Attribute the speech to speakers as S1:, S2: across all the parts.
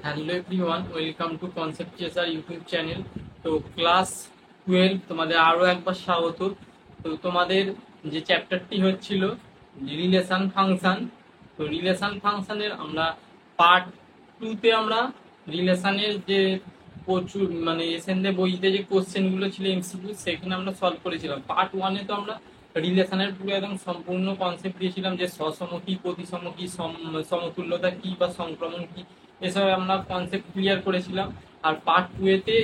S1: Hello everyone, welcome to Concept Chaser YouTube channel. তো class 12 তোমাদের আরও একবার স্বাগত। তো তোমাদের যে চ্যাপ্টারটি হচ্ছিল রিলেশন ফাংশন, তো রিলেশন ফাংশনের আমরা পার্ট 2-তে আমরা রিলেশনের যে প্রচুর মানে এসএনডে বইতে যে কোশ্চেনগুলো ছিল এমসিকিউ, সেখানে আমরা সলভ করেছিলাম। পার্ট 1-এ তো আমরা রিলেশনের পুরো একদম সম্পূর্ণ কনসেপ্ট দিয়েছিলাম, যে স্বসমকি, প্রতিসমকি, সমতুল্যতা কি বা সংক্রমণ কি, এসব আমরা কনসেপ্ট ক্লিয়ার করেছিলাম। আর পার্ট 2-এতে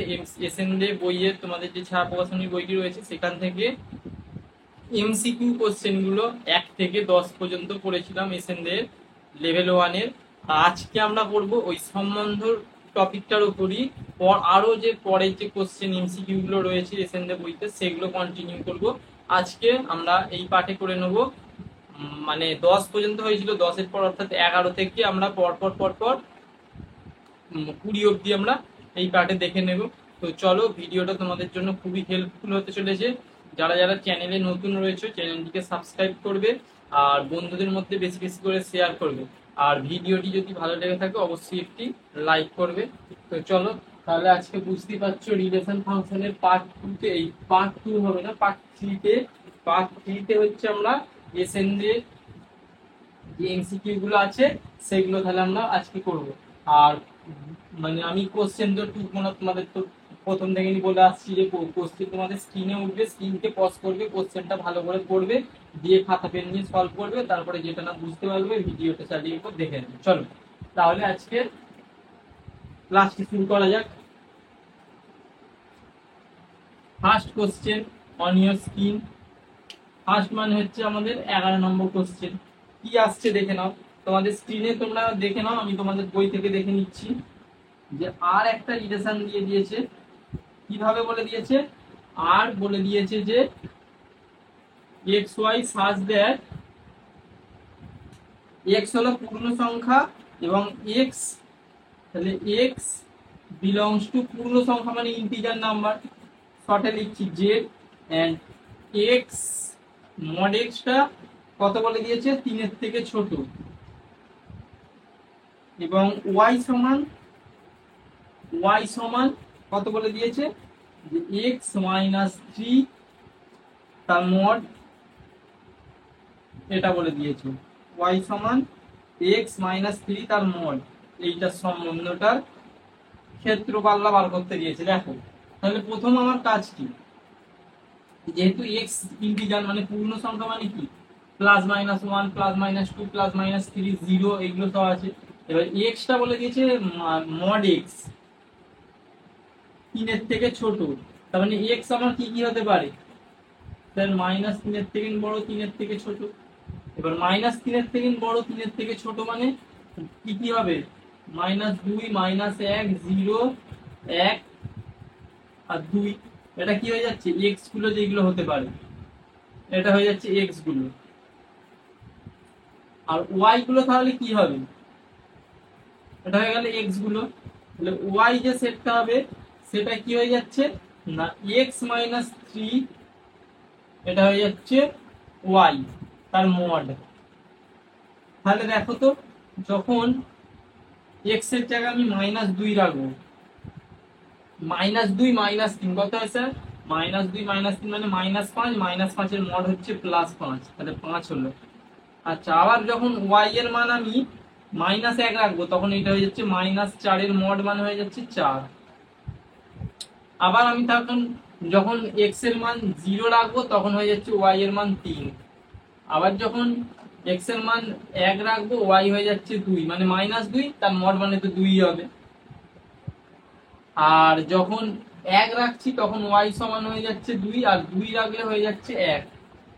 S1: এসএনডে বইয়ের তোমাদের যে ছায়া প্রকাশনীর বইটি রয়েছে, সেখান থেকে এমসিকিউ কোশ্চেনগুলো 1 থেকে 10 পর্যন্ত পড়েছিলাম এসএনডে লেভেল 1-এর। আজকে আমরা করব ওই সম্বন্ধ টপিকটার উপরই আরো যে পরের যে কোশ্চেন এমসিকিউ গুলো রয়েছে এসএনডে বইতে, সেগুলো কন্টিনিউ করব। আজকে আমরা এই পার্টে করে নেব, মানে 10 পর্যন্ত হয়েছিল, 10-এর পর অর্থাৎ 11 থেকে আমরা পরপর 20 অবধি আমরা এই পার্টে দেখে নেব। তো চলো, ভিডিওটা তোমাদের জন্য খুবই হেল্পফুল হতে চলেছে। যারা যারা চ্যানেলে নতুন রয়েছে চ্যানেলটিকে সাবস্ক্রাইব করবে আর বন্ধুদের মধ্যে বেশি বেশি করে শেয়ার করবে। আর ভিডিওটি যদি ভালো লেগে থাকে অবশ্যই একটি লাইক করবে। তো চলো, তাহলে আজকে বুঝতেই পারছো রিলেশন ফাংশনের পার্ট 2-তে, এই পার্ট 2 হবে না, পার্ট 3-তে হচ্ছে আমরা এসএনডি যে এমসিকিউ গুলো আছে সেগুলো তাহলে আমরা আজকে করব। আর মানে আমি কোশ্চেন তো টুকমোনা তোমাদের তো প্রথম থেকেই বলে আসছি যে কোশ্চেন তোমাদের স্ক্রিনে উঠবে, স্ক্রিনকে পজ করবে, কোশ্চেনটা ভালো করে পড়বে, দিয়ে খাতা পেন নিয়ে সলভ করবে, তারপরে যেটা না বুঝতে পারবে ভিডিওটা চালিয়ে পর দেখে নেবে। চলো তাহলে আজকে ক্লাসটি শুরু করা যাক। First question on your screen. First মানে হচ্ছে আমাদের 11 নম্বর কোশ্চেন। কি আসছে দেখে নাও, তোমাদের স্ক্রিনে তোমরা দেখে নাও, আমি তোমাদের বই থেকে দেখে নিচ্ছি। যে আর একটা রিলেশন দিয়ে দিয়েছে, কিভাবে বলে দিয়েছে, আর বলে দিয়েছে যে x y such that x হলো পূর্ণ সংখ্যা এবং এক্স, তাহলে এক্স বিলংস টু পূর্ণ সংখ্যা মানে ইন্টিজার নাম্বার, শর্টে লিখছি Z, and x mod extra কত বলে দিয়েছে, 3-এর থেকে ছোট, এবং ওয়াই সমান কত বলে দিয়েছে, যে এক্স মাইনাস 3 তার মড, এটা বলে দিয়েছে ওয়াই সমান এক্স মাইনাস 3 তার মড। এইটার সম্বন্ধটার ক্ষেত্র পাল্লা বার করতে দিয়েছে। দেখো তাহলে প্রথম আমার কাজ কি, যেহেতু এক্স ইন্টিজার মানে পূর্ণ সংখ্যা মানে কি, +-1 +-2 +-3 0 এগুলো তো আছে। এবার এক্সটা বলে দিয়েছে মড এক্স 3-এর থেকে ছোট, তার মানে এক্স আমার কি কি হতে পারে, তার -3-এর থেকে বড়, 3-এর থেকে ছোট। এবার -3-এর থেকে বড়, 3-এর থেকে ছোট মানে কি কি হবে, -2 -1 0 1 আর 2, এটা কি হয়ে যাচ্ছে, এক্স গুলো যেগুলো হতে পারে, এটা হয়ে যাচ্ছে এক্স গুলো। আর ওয়াই গুলো তাহলে কি হবে, এটা হয়ে গেল এক্স গুলো। তাহলে ওয়াই যে সেটটা হবে সেটা কি হয়ে যাচ্ছে না, এক্স মাইনাস 3, এটা হয়ে যাচ্ছে ওয়াই তার মড। তাহলে দেখো তো, যখন এক্স এর জায়গায় আমি -2 রাখবো, -2 -3 কত হয় স্যার, -2 -3 মানে -5, -5-এর মড হচ্ছে +5, তাহলে 5 হলো। আচ্ছা, আবার যখন ওয়াই এর মান আমি -1 রাখবো, তখন এটা হয়ে যাচ্ছে -4-এর মড মানে হয়ে যাচ্ছে 4। আবার আমি তখন যখন এক্স এর মান 0 রাখবো, তখন হয়ে যাচ্ছে ওয়াই এর মান 3। আবার যখন এক্স এর মান 1 রাখবো, ওয়াই হয়ে যাচ্ছে 2, মানে -2 তার মড মানে তো 2 হবে। আর যখন 1 রাখছি তখন ওয়াই সমান হয়ে যাচ্ছে 2, আর 2 রাখলে হয়ে যাচ্ছে 1।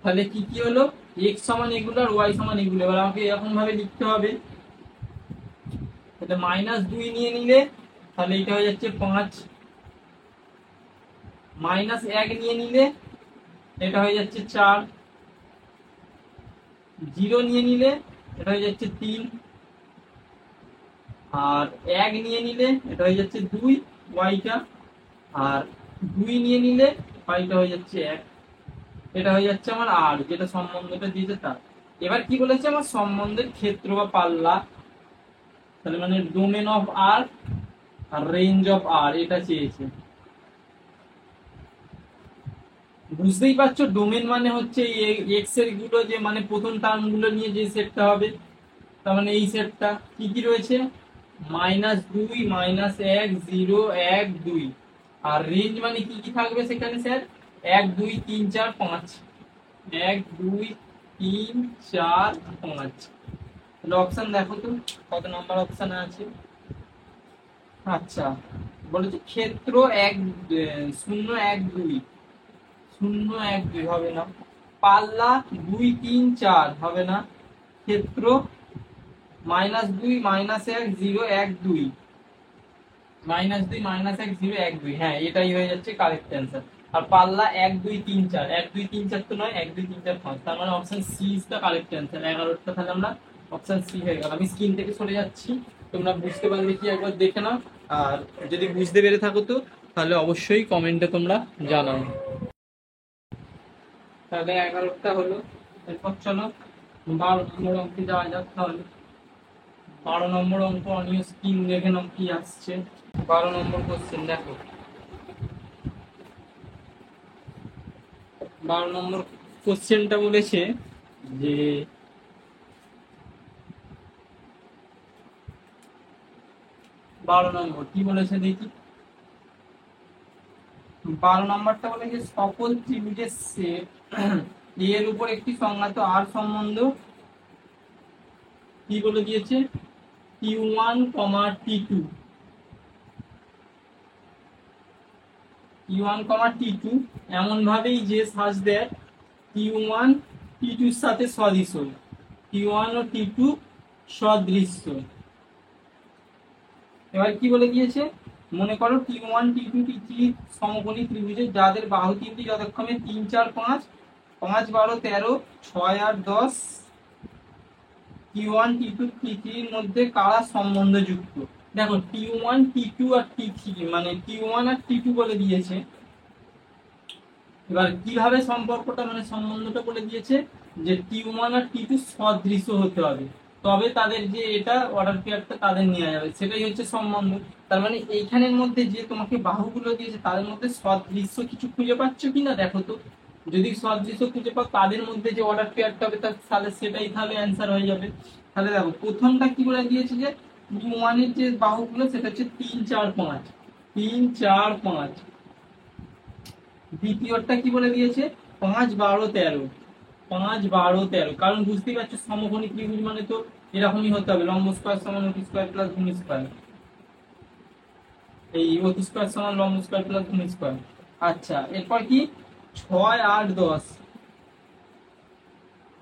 S1: তাহলে কি কি হলো, এক্স সমান এগুলো আর ওয়াই সমান এগুলো। এবার আমাকে এরকম ভাবে লিখতে হবে, তাহলে -2 নিয়ে নিলে তাহলে এটা হয়ে যাচ্ছে 5, -1 নিয়ে নিলে এটা হয়ে যাচ্ছে 4, 0 নিয়ে নিলে এটা হয়ে যাচ্ছে 3, আর 1 নিয়ে নিলে এটা হয়ে যাচ্ছে 2 ওয়াইটা, আর 2 নিয়ে নিলে ওয়াইটা হয়ে যাচ্ছে 1। এটা হয়ে যাচ্ছে আমার আর, যেটা সম্বন্ধটা দিয়েছে তার। এবার কি বলেছে, আমার সম্বন্ধের ক্ষেত্র বা পাল্লা, তাহলে মানে ডোমেন অফ আর আর রেঞ্জ অফ আর এটা চেয়েছে। বুঝতেই পারছো ডোমেন মানে হচ্ছে এক্স এর গুলো যে মানে প্রথম টার্ম গুলো নিয়ে যে সেটটা হবে, তার মানে এই সেটটা কি কি রয়েছে, -2 -1 0 1 2। আর রেঞ্জ মানে কি কি থাকবে সেখানে স্যার, 1 2 3 4 5, 1 2 3 4 5। তাহলে অপশন দেখো তো কত নাম্বার অপশন আছে। আচ্ছা, বলেছে ক্ষেত্র 1 0 1 2, 0 1 2 হবে না, পাল্লা 2 3 4 হবে না, ক্ষেত্র -2 -1 0 1 2, -2 -1 0 1 2, হ্যাঁ এটাই হয়ে যাচ্ছে কারেক্ট অ্যান্সার। আর পাল্লা 1 2 3 4, 1 2 3 4 তো নয়, 1 2 3 4 5, তার মানে option C is the correct answer. 11টা তাহলে আমরা অপশন সি হয়ে গেল। আমি স্ক্রিন থেকে সরে যাচ্ছি, তোমরা বুঝতে পারবে কি একবার দেখে নাও। আর যদি বুঝতে পেরে থাকো তো তাহলে অবশ্যই কমেন্টে তোমরা জানাও। তাহলে 11টা হলো। এরপর চলো 12 নম্বর অঙ্কে যাওয়া যাক। তাহলে 12 নম্বর অঙ্ক অনিয় স্ক্রিন দেখে নাও কি আসছে। 12 নম্বর কোশ্চেন দেখো। 12 নম্বর কোশ্চেনটা বলেছে যে 12 নম্বর কি বলেছে দেখি। 12 নম্বরটা বলে যে সকল ত্রিভুজের সেট এর উপর একটি সংজ্ঞাত আর সম্বন্ধ কি বলে দিয়েছে, T1, T2, T1, T2 এমন ভাবেই যে সাজ দেয় T1 T2 এর সাথে সদৃশ্য, T1 ও T2 সদৃশ্য। এবার কি বলে দিয়েছে, মনে করো T1 T2 T3 সমকোণী ত্রিভুজের যাদের বাহু তিনটি যথাক্রমে 3 4 5, 5 12 13, 6 8 10, T1 T2 T3 এর মধ্যে কারা সম্বন্ধযুক্ত। দেখো T1 T2 আর T3 মানে T1 আর T2 বলে দিয়েছে। এবার কিভাবে সম্পর্কটা মানে সম্বন্ধটা বলে দিয়েছে যে T1 আর T2 সদৃশ্য হতে হবে, তবে তাদের যে এটা অর্ডার পেয়ারটা তাদের নেওয়া যাবে, সেটাই হচ্ছে সম্বন্ধ। তার মানে এইখানের মধ্যে যে তোমাকে বাহুগুলো দিয়েছে তাদের মধ্যে সদৃশ্য কিছু খুঁজে পাচ্ছ কিনা দেখো তো। যদি সদৃশ্য খুঁজে পাও তাদের মধ্যে যে অর্ডার পেয়ারটা হবে তাহলে সেটাই তাহলে অ্যান্সার হয়ে যাবে। তাহলে দেখো প্রথমটা কি বলে দিয়েছে যে T1 এর যে বাহুগুলো সেটা হচ্ছে 3 4 5, 3 4 5। দ্বিতীয়টা কি বলে দিয়েছে 5 12 13, 5 12 13। কারণ বুঝতেই পারছো সমকোণী ত্রিভুজ মানে তো এরকমই হতে হবে, লম্ব স্কয়ার সমান অতি স্কয়ার প্লাস ভূমি স্কয়ার, এই অতি স্কয়ার সমান লম্ব স্কয়ার প্লাস ভূমি স্কয়ার। আচ্ছা এরপর কি 6 8 10।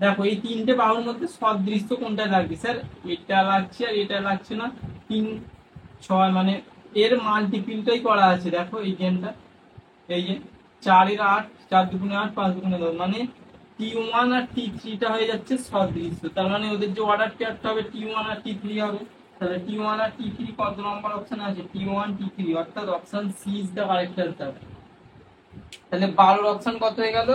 S1: দেখো এই তিনটে বাহুর মধ্যে সদৃশ্য কোনটা লাগবে স্যার, এটা লাগছে আর এটা লাগছে না। 3 6 মানে এর মাল্টিপ্লিটাই করা আছে, দেখো এই গেমটা এই যে 4 এর 8, 4 দুগুণে 8, 5 দুগুণে 10, মানে T1 আর T3 টা হয়ে যাচ্ছে সদৃশ্য। তার মানে ওদের যে অর্ডার পেয়ারটা হবে T1 আর T3 হবে। তাহলে T1 আর T3 কত নম্বর অপশন আছে, T1 T3, অর্থাৎ option C is the correct answer. তাহলে 12 অপশন কত হয়ে গেল,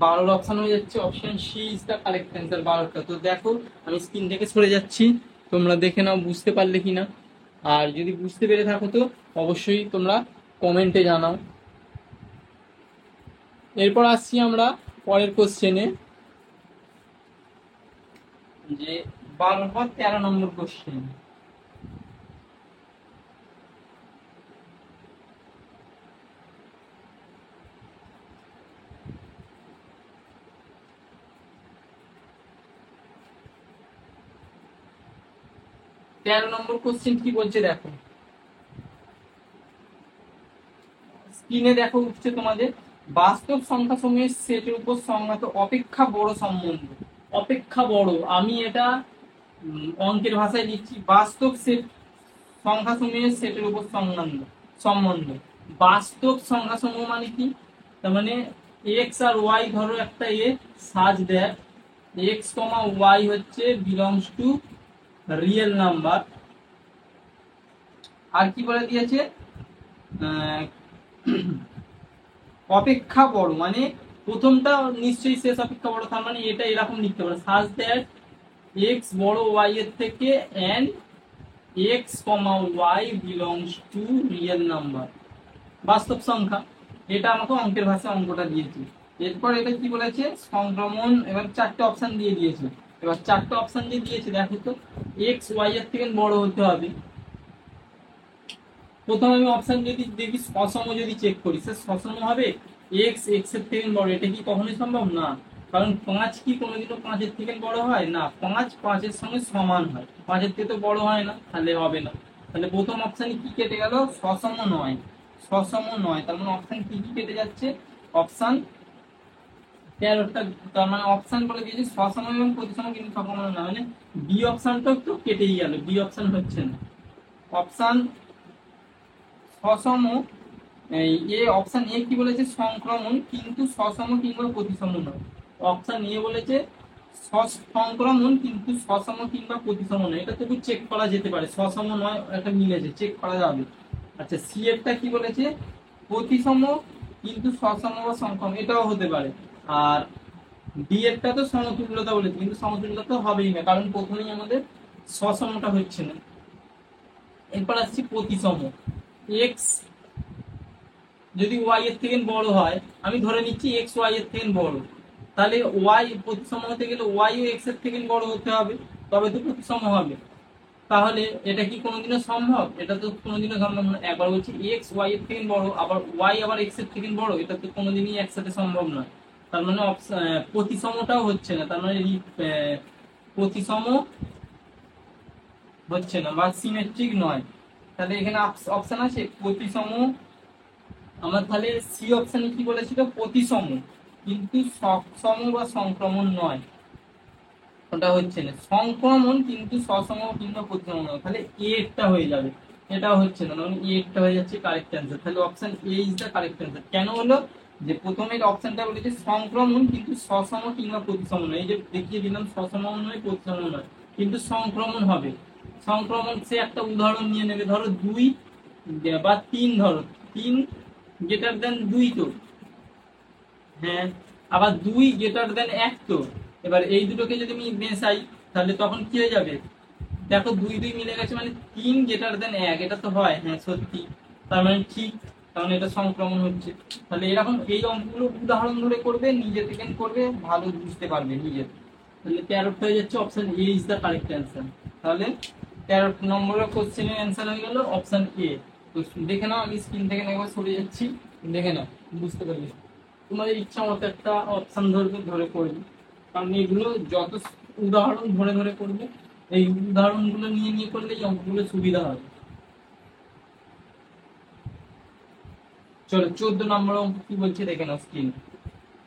S1: 12 অপশন হয়ে যাচ্ছে option C is the correct answer 12টা। তো দেখো আমি স্ক্রিন থেকে সরে যাচ্ছি, তোমরা দেখে নাও বুঝতে পারলে কিনা। আর যদি বুঝতে পেরে থাকো তো অবশ্যই তোমরা কমেন্টে জানাও। এরপর আসছি আমরা পরের কোশ্চেনে, যে 12 পর 13 নম্বর কোশ্চেন। তেরো নম্বর কোশ্চেন কি বলছে দেখো, স্ক্রিনে দেখো উঠছে তোমাদের, বাস্তব সংখ্যা সমূহের সেটের উপর সংজ্ঞাত অপেক্ষা বড় সম্বন্ধ। অপেক্ষা বড়, আমি এটা অঙ্কের ভাষায় লিখছি, বাস্তব সেট সংখ্যা সমূহের সেটের উপর সম্বন্ধ। বাস্তব সংখ্যা সমূহ মানে কি, তার মানে এক্স আর ওয়াই, ধরো একটা এ সাজ দেয় এক্স কমা ওয়াই হচ্ছে বিলংস টু রিয়েল নাম্বার। আর কি বলে দিয়েছে, অপেক্ষা বড় মানে প্রথমটা নিশ্চয়ই শেষ অপেক্ষা বড়, তার মানে এটা এরকম লিখতে পারো, সাজ দ্যাট এক্স বড় ওয়াই এর থেকে and x comma y belongs to real number, বাস্তব সংখ্যা। এটা আমাকে অঙ্কের ভাষায় অঙ্কটা দিয়েছে। এরপর এটা কি বলেছে, সংক্রমণ। এবার চারটে অপশন দিয়ে দিয়েছে। এবার চারটে অপশন দিয়ে দিয়েছে, দেখো তো এক্স ওয়াই এর থেকে বড় হতে হবে। প্রথমে আমি অপশন যদি দেখি সসম যদি চেক করি, সে সসম হবে? এক্স এক্স এর থেকে বড়, এটা কি কখনোই সম্ভব না। কারণ 5 কি কোনোদিনও 5-এর থেকে বড় হয় না, 5 5-এর সঙ্গে সমান হয়, 5-এর থেকে তো বড় হয় না, তাহলে হবে না। তাহলে প্রথম অপশানে কি কেটে গেল, সসম নয়। সসম নয়, তার মানে অপশন কি কি কেটে যাচ্ছে, অপশন 13টা। তার মানে অপশন বলে দিয়েছে সসম এবং প্রতিসম কিন্তু সসম না, মানে বি অপশনটা তো কেটেই গেল, বি অপশন হচ্ছে না। অপশন সসম, এ অপশন এ কি বলেছে, সংক্রমণ কিন্তু সসম কিংবা প্রতিসম নয়। অপশন এ বলেছে সংক্রমণ কিন্তু সসম কিংবা প্রতিসম নয়, এটা তবু চেক করা যেতে পারে, সসম নয় এটা মিলেছে, চেক করা যাবে। আচ্ছা, সি এরটা কি বলেছে, প্রতিসম কিন্তু সসম বা সংক্রমণ, এটাও হতে পারে। আর ডি এরটা তো সমতুল্যতা বলেছে, কিন্তু সমতুল্যতা হবেই না, কারণ প্রথমেই আমাদের সসমটা হচ্ছে না। এরপর আসছি প্রতিসম। এক্স যদি ওয়াই এর থেকে বড় হয়, আমি ধরে নিচ্ছি এক্স ওয়াই এর থেকে বড়, তাহলে ওয়াই প্রতিসম হতে গেলে ওয়াই ও এক্স এর থেকে বড় হতে হবে, তবে তো প্রতিসম হবে। তাহলে এটা কি কোনোদিনও সম্ভব, এটা তো কোনোদিনও সম্ভব না। একবার বলছি এক্স ওয়াই এর থেকে বড়, আবার ওয়াই আবার এক্স এর থেকে বড়, এটা তো কোনোদিনই একসাথে সম্ভব নয়। তার মানে প্রতিসমটাও হচ্ছে না, তার মানে প্রতিসম হচ্ছে না বা সিমেট্রিক নয়। তাহলে এখানে অপশন আছে প্রতিসম। আমার তাহলে সি অপশনে কি বলেছিল, প্রতিসম কিন্তু সসম বা সংক্রমণ নয়, ওটা হচ্ছে না। সংক্রমণ কিন্তু সসম কিংবা প্রতিসম নয়, তাহলে এরটা হয়ে যাবে, এটা হচ্ছে না, মানে এরটা হয়ে যাচ্ছে কারেক্ট অ্যান্সার। তাহলে option A is the correct answer. কেন হলো, যে প্রথমের অপশনটা বলেছে সংক্রমণ কিন্তু সসম কিংবা প্রতিসম নয়, এই যে দেখিয়ে দিলাম সসম নয় প্রতিসম নয়, কিন্তু সংক্রমণ হবে। সংক্রমণ সে একটা উদাহরণ নিয়ে নেবে, ধরো 2 বা 3, ধরো 3 গ্রেটার দেন 2 তো, হ্যাঁ, আবার 2 গ্রেটার দেন 1 তো। এবার এই দুটোকে যদি আমি মেশাই, তাহলে তখন কি হয়ে যাবে, দেখো 2 2 মিলে গেছে, মানে 3 গ্রেটার দেন 1, এটা তো হয়, হ্যাঁ সত্যি, তার মানে ঠিক, কারণ এটা সংক্রমণ হচ্ছে। তাহলে এরকম এই অঙ্কগুলো উদাহরণ ধরে করবে, নিজে থেকে করবে, ভালো বুঝতে পারবে নিজে। তাহলে 13 হয়ে যাচ্ছে, option A is the correct answer. তাহলে 13 নম্বরের কোশ্চেনের অ্যান্সার হয়ে গেল অপশন এ। তো দেখে নাও, আমি স্ক্রিন থেকে একবার সরে যাচ্ছি, দেখে নাও, বুঝতে পারবে। তোমাদের ইচ্ছা মতো একটা অপশন ধরবে, ধরে করবে, কারণ এগুলো যত উদাহরণ ধরে ধরে করবে, এই উদাহরণগুলো নিয়ে নিয়ে করলে এই অঙ্কগুলো সুবিধা হবে। চলো 14 নম্বর অঙ্ক কি বলছে দেখে নাও স্ক্রিন।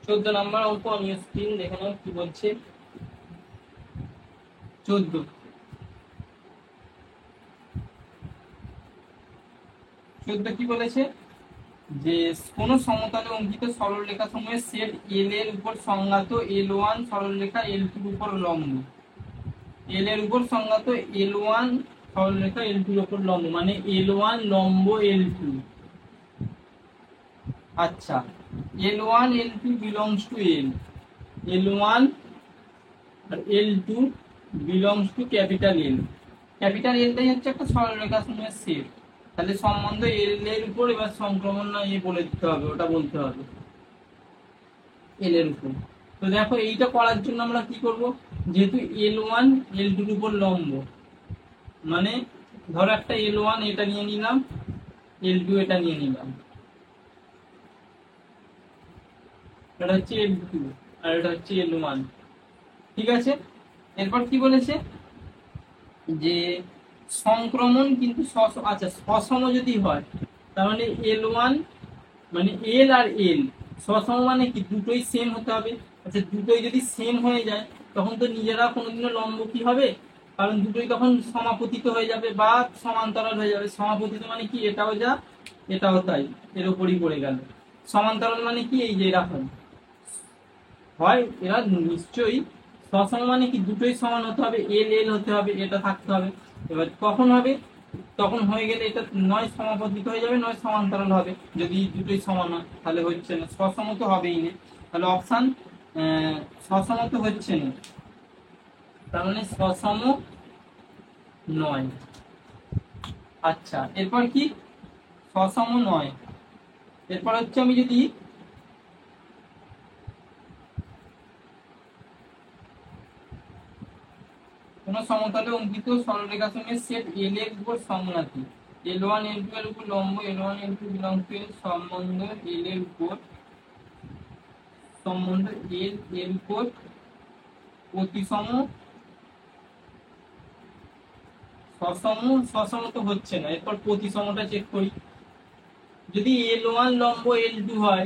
S1: 14 নম্বর অঙ্ক আমি স্ক্রিন দেখে নাও কি বলছে। 14 কি বলেছে, যে কোন সমতলে অঙ্কিত সরলরেখা সমূহের সেট এল এর উপর সংজ্ঞাত L1 সরলরেখা L2 এর উপর লম্ব। এল এর উপর সংজ্ঞাত L1 সরলরেখা L2 এর উপর লম্ব, মানে L1 লম্ব L2। আচ্ছা, L1 L2 belongs to L, L1 আর L2 belongs to capital L। Capital এলটাই হচ্ছে একটা সরলরেখা সমূহের সেট। তাহলে সম্বন্ধ এল এর উপর, এবার সংক্রমণ না বলে দিতে হবে, ওটা বলতে হবে এল এর উপর। তো দেখো এইটা করার জন্য আমরা কি করব, যেহেতু L1 L2 এর উপর লম্ব, মানে ধরো একটা L1 এটা নিয়ে নিলাম, L2 এটা নিয়ে নিলাম, এটা হচ্ছে L2 আর এটা হচ্ছে L1, ঠিক আছে। এরপর কি বলেছে, যে সংক্রমণ কিন্তু আচ্ছা সসম যদি হয়, তার মানে L1 মানে এল আর এল সসম, মানে কি দুটোই সেম হতে হবে। আচ্ছা, দুটোই যদি সেম হয়ে যায়, তখন তো নিজেরা কোনোদিনও লম্ব কি হবে, কারণ দুটোই তখন সমাপতিত হয়ে যাবে বা সমান্তরাল হয়ে যাবে। সমাপতিত মানে কি, এটাও যা এটাও তাই, এর উপরই পড়ে গেল। সমান্তরাল মানে কি, এই যে এরকম হয়, এরা নিশ্চয়ই। সসম মানে কি, দুটোই সমান হতে হবে, এল এল হতে হবে, এটা থাকতে হবে। এবার কখন হবে, তখন হয়ে গেলে এটা নয় সমাপতিত হয়ে যাবে, নয় সমান্তরাল হবে। যদি দুটোই সমান হয় তাহলে হচ্ছে না, সসম তো হবেই না। তাহলে অপশান সসম তো হচ্ছে না, তার মানে সসম নয়। আচ্ছা, এরপর কি সসম নয়। এরপর হচ্ছে আমি যদি কোন সমতলে অঙ্কিত সরলরেখাসমূহের সেট এল এর উপর সংজ্ঞাতি L1 L2 এর উপর লম্ব L1 L2 বিলং টু এর সম্বন্ধ এল এর উপর সম্বন্ধ এল এর উপর প্রতিসম সসম। সসম তো হচ্ছে না, এরপর প্রতিসমটা চেক করি। যদি L1 লম্ব L2 হয়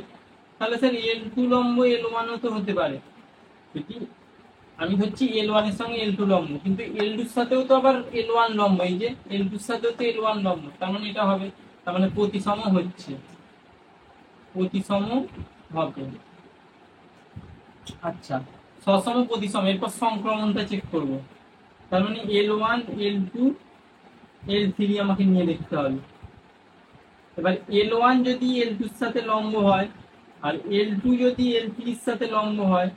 S1: তাহলে স্যার L2 লম্ব L1 ও তো হতে পারে। যদি আমি ধরছি L1 এর সঙ্গে L2 লম্ব, কিন্তু L2 এর সাথেও তো আবার L1 লম্ব, এই যে L2 এর সাথেও তো L1 লম্ব, তার মানে এটা হবে, তার মানে প্রতিসম হচ্ছে, প্রতিসম হবে। আচ্ছা, সসম প্রতিসম, এরপর সংক্রমণটা চেক করব। তার মানে L1 L2 L3 আমাকে নিয়ে দেখতে হবে। এবার L1 যদি L2 এর সাথে লম্ব হয় আর L2 যদি L3 এর সাথে লম্ব হয়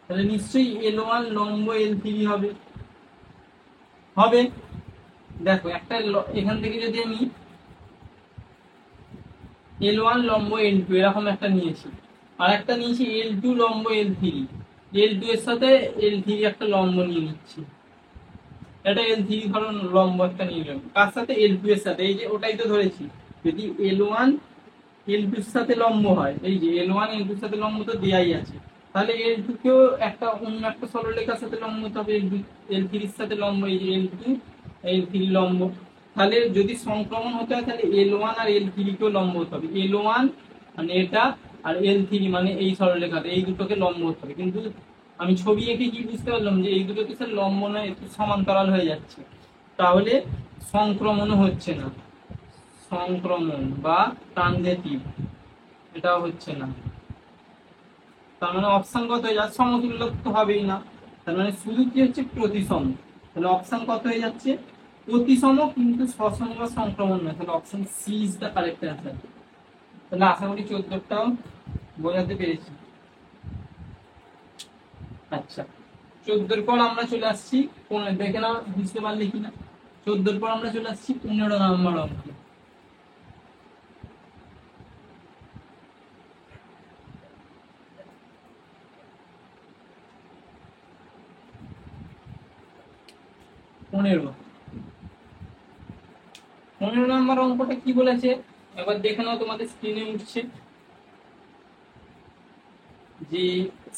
S1: তাহলে নিশ্চয়ই L1 লম্ব L3 হবে। হবে, দেখো একটা এখান থেকে যদি আমি L1 লম্ব L2 এরকম একটা নিয়েছি, আর একটা নিয়েছি L2 লম্ব L3, L2 এর সাথে L3 একটা লম্ব নিয়ে নিচ্ছি, এটা L3 ধরো লম্ব একটা নিয়ে নিলাম, কার সাথে L2 এর সাথে, এই যে ওটাই তো ধরেছি। যদি L1 L2 এর সাথে লম্ব হয়, এই যে L1 L2 এর সাথে লম্ব তো দেয়াই আছে, তাহলে L2 কেও একটা অন্য একটা সরলরেখার সাথে লম্ব হতে হবে, L3 এর সাথে লম্ব, এই যে L2 L3 লম্ব। তাহলে যদি সংক্রমণ হতে হয় তাহলে L1 আর L3 কেও লম্ব হতে হবে, L1 মানে এটা আর L3 মানে এই সরলরেখাতে, এই দুটোকে লম্ব হতে হবে। কিন্তু আমি ছবি এঁকে কি বুঝতে পারলাম যে এই দুটো তো স্যার লম্ব নয়, একটু সমান্তরাল হয়ে যাচ্ছে, তাহলে সংক্রমণও হচ্ছে না, সংক্রমণ বা ট্রানজিটিভ এটাও হচ্ছে না। তার মানে অপশন কত হয়ে যাচ্ছে, সমতুল্য তো হবেই না, তার মানে শুধু কি হচ্ছে প্রতিসম। তাহলে অপশন কত হয়ে যাচ্ছে, প্রতিসম কিন্তু সসম বা সংক্রমণ নয়, তাহলে option C is the correct answer. তাহলে আশা করি 14টাও বোঝাতে পেরেছি। আচ্ছা, 14 পর আমরা চলে আসছি, দেখে নাও বুঝতে পারলে কিনা। 14 পর আমরা চলে আসছি 15 নম্বর অঙ্কে। পনেরো নম্বর অঙ্কটা কি বলেছে একবার দেখে নাও, তোমাদের স্ক্রিনে উঠছে যে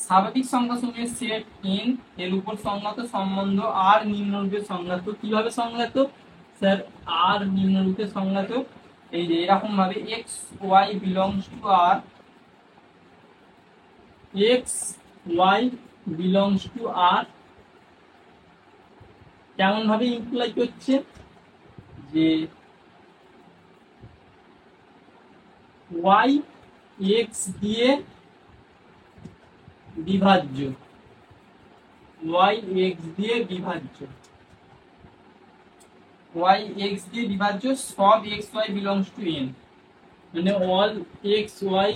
S1: স্বাভাবিক সংখ্যাসমূহের সেট n এর উপর সংজ্ঞাত সম্বন্ধ আর নিম্নরূপে সংজ্ঞাত। কিভাবে সংজ্ঞাত স্যার, আর নিম্নরূপে সংজ্ঞাত, এই যে এরকম ভাবে x y belongs to r, x y belongs to r কেমন ভাবে ইমপ্লাই করছে যে y x দিয়ে বিভাজ্য, y x দিয়ে বিভাজ্য, y x দিয়ে বিভাজ্য সব x y belongs to n, মানে all x y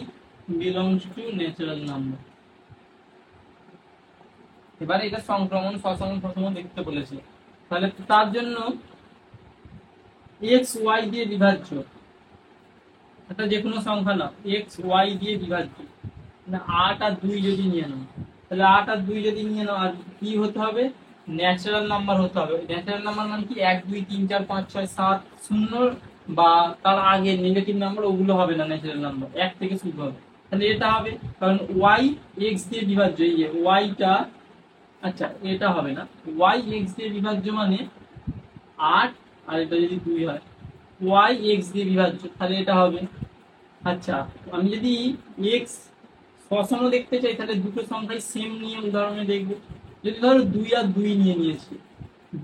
S1: belongs to natural number। এবারে এটা সংক্রমণ সসম প্রথম দেখতে বলেছে, তাহলে তার জন্য x y দিয়ে বিভাজ্য, এটা যে কোনো সংখ্যা না, x y দিয়ে বিভাজ্য, মানে 8 আর 2 যদি নিয়ে নাও, তাহলে 8 আর 2 যদি নিয়ে নাও, আর কি হতে হবে, ন্যাচারাল নাম্বার হতে হবে। ন্যাচারাল নাম্বার মানে কি 1 2 3 4 5 6 7 0 বা তার আগে নেগেটিভ নাম্বার, ওগুলো হবে না, ন্যাচারাল নাম্বার 1 থেকে শুরু হবে। তাহলে এটা হবে, কারণ y x দিয়ে বিভাজ্য, এই যে y টা, আচ্ছা এটা হবে না, y x দিয়ে বিভাজ্য মানে 8, আর এটা যদি 2 হয়, y x দিয়ে বিভাজ্য, তাহলে এটা হবে। আচ্ছা, আমি যদি x সসম দেখতে চাই তাহলে দুটো সংখ্যাই সেম নিয়ে উদাহরণে দেখবো। যদি ধরো 2 আর 2 নিয়ে নিয়েছি,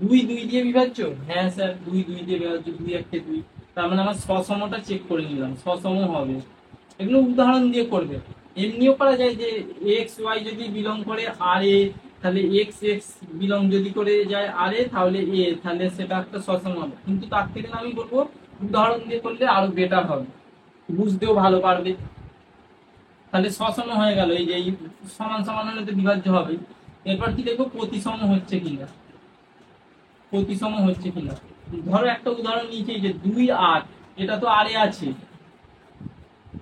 S1: 2 2 দিয়ে বিভাজ্য, হ্যাঁ স্যার 2 2 দিয়ে বিভাজ্য, 2 1 2, তার মানে আমার সসমটা চেক করে নিলাম, সসম হবে। এগুলো উদাহরণ দিয়ে করবে, এমনিও করা যায় যে x y যদি বিলং করে আর এ, তাহলে x x বিলং যদি করে যায় আর এ, তাহলে এ, তাহলে সেটা একটা সসম হবে। কিন্তু তার থেকে আমি বলবো উদাহরণ দিয়ে করলে আরো বেটার হবে, বুঝতেও ভালো পারবে। তাহলে সসম হয়ে গেল, এই যে এই সমান সমান হলে তো বিভাজ্য হবে। এরপর কি দেখবো, প্রতিসম হচ্ছে কিনা, প্রতিসম হচ্ছে কিনা। ধরো একটা উদাহরণ নিয়েছি, যে 2 8, এটা তো আরে আছে,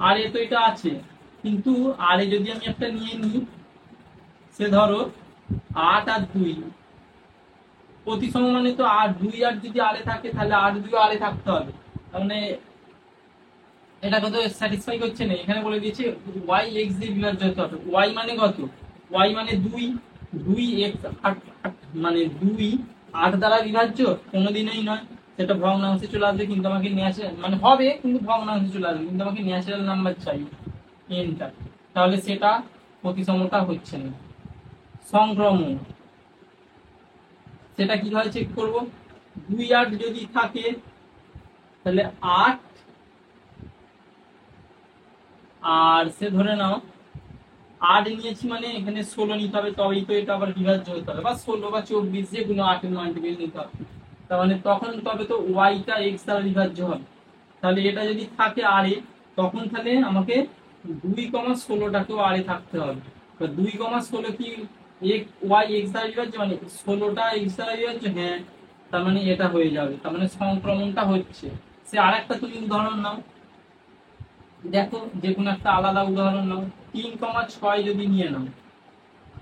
S1: আর এ তো এটা আছে, কিন্তু আরে যদি আমি একটা নিয়ে নিই, সে ধরো 8 আর 2 প্রতিসম, মানে তো 2 8 যদি আরে থাকে তাহলে 8 2 আরে থাকতে হবে। তার মানে এটাকে তো স্যাটিসফাই করছে না। এখানে বলে দিয়েছে ওয়াই এক্স দিয়ে বিভাজ্য হতে হবে। ওয়াই মানে কত? ওয়াই মানে 2, 2 x 8, মানে 2 8 দ্বারা বিভাজ্য কোনোদিনই নয়, সেটা ভগ্নাংশে চলে আসবে, কিন্তু আমাকে ন্যাচারাল মানে হবে, কিন্তু ভগ্নাংশে চলে আসবে, কিন্তু আমাকে ন্যাচারাল নাম্বার চাই এনটা, তাহলে সেটা প্রতিসমতা হচ্ছে না। সংক্রমণ, সেটা কিভাবে চেক করব? 2 8 যদি থাকে তাহলে 8, আর সে ধরে নাও 8 নিয়েছি, মানে এখানে 16 নিতে হবে, তবেই তো এটা আবার বিভাজ্য হতে হবে, বা 16 বা 24 যে কোনো 8 এর মাল্টিপল নিতে হবে। তার মানে তখন তবে তো ওয়াইটা এক্স দ্বারা বিভাজ্য হবে। তাহলে এটা যদি থাকে আর এ, তখন তাহলে আমাকে 2,16টাকেও আর এ থাকতে হবে। তো 2,16 কি ওয়াই এক্স দ্বারা বিভাজ্য, মানে 16টা এক্স দ্বারা বিভাজ্য, হ্যাঁ, তার মানে এটা হয়ে যাবে, তার মানে সংক্রমণটা হচ্ছে। সে আর একটা তুমি উদাহরণ নাও, দেখো যে কোনো একটা আলাদা উদাহরণ নাও, 3,6 যদি নিয়ে নাও,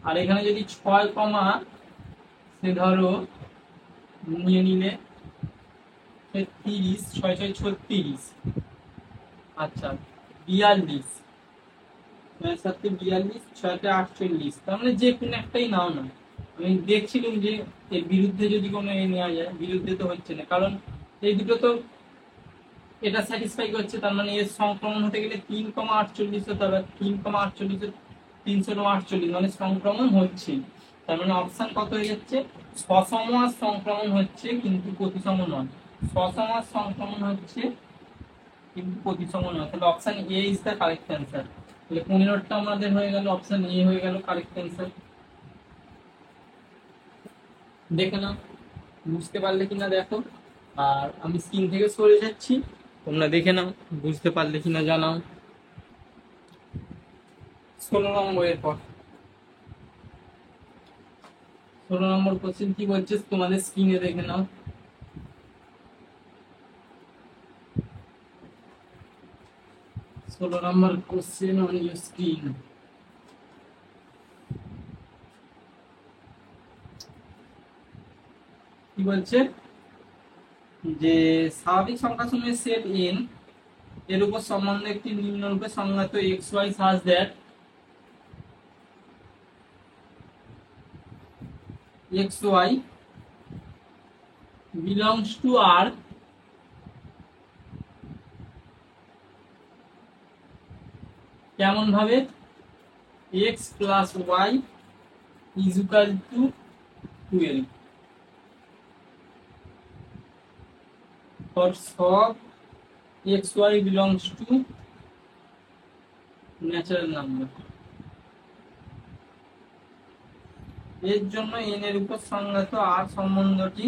S1: আর এখানে যদি 6, সে ধরো নিয়ে নিলে 30, 6 6 36, আচ্ছা 42, 6 42, 6 48, তার মানে যে কোনো একটাই নাও না। আমি দেখছিলাম যে এর বিরুদ্ধে যদি কোনো এ নেওয়া যায়, বিরুদ্ধে তো হচ্ছে না, কারণ এই দুটো তো এটা স্যাটিসফাই করছে, তার মানে এর সংক্রমণ হতে গেলে 3,48 হতে হবে। 3,48, 348, মানে সংক্রমণ হচ্ছে, তার মানে অপশন কত হয়ে যাচ্ছে? সসম আর সংক্রমণ হচ্ছে কিন্তু প্রতিসম নয়, সসম আর সংক্রমণ হচ্ছে কিন্তু প্রতিসম নয়, তাহলে option A is the correct answer. তাহলে 15টা আমাদের হয়ে গেল, অপশন এ হয়ে গেল কারেক্ট অ্যান্সার। দেখে নাও বুঝতে পারলে কিনা দেখো, আর আমি স্ক্রিন থেকে সরে যাচ্ছি, তোমরা দেখে নাও বুঝতে পারলে কিনা জানাও। 16 নম্বরের পর 16 নম্বর কোশ্চেন কি বলছে তোমাদের স্ক্রিনে দেখে নাও। ষোলো নম্বর কোশ্চেন অন ইউর স্ক্রিন। কি বলছে যে স্বাভাবিক সংখ্যাসমূহের সেট n এর উপর সম্বন্ধে একটি নিম্নরূপে সংজ্ঞাত x y such that x y belongs to R কেমন ভাবে x plus y is equal to 12 for সব x y belongs to natural number. এর জন্য n এর উপর সংজ্ঞাত আর সম্বন্ধটি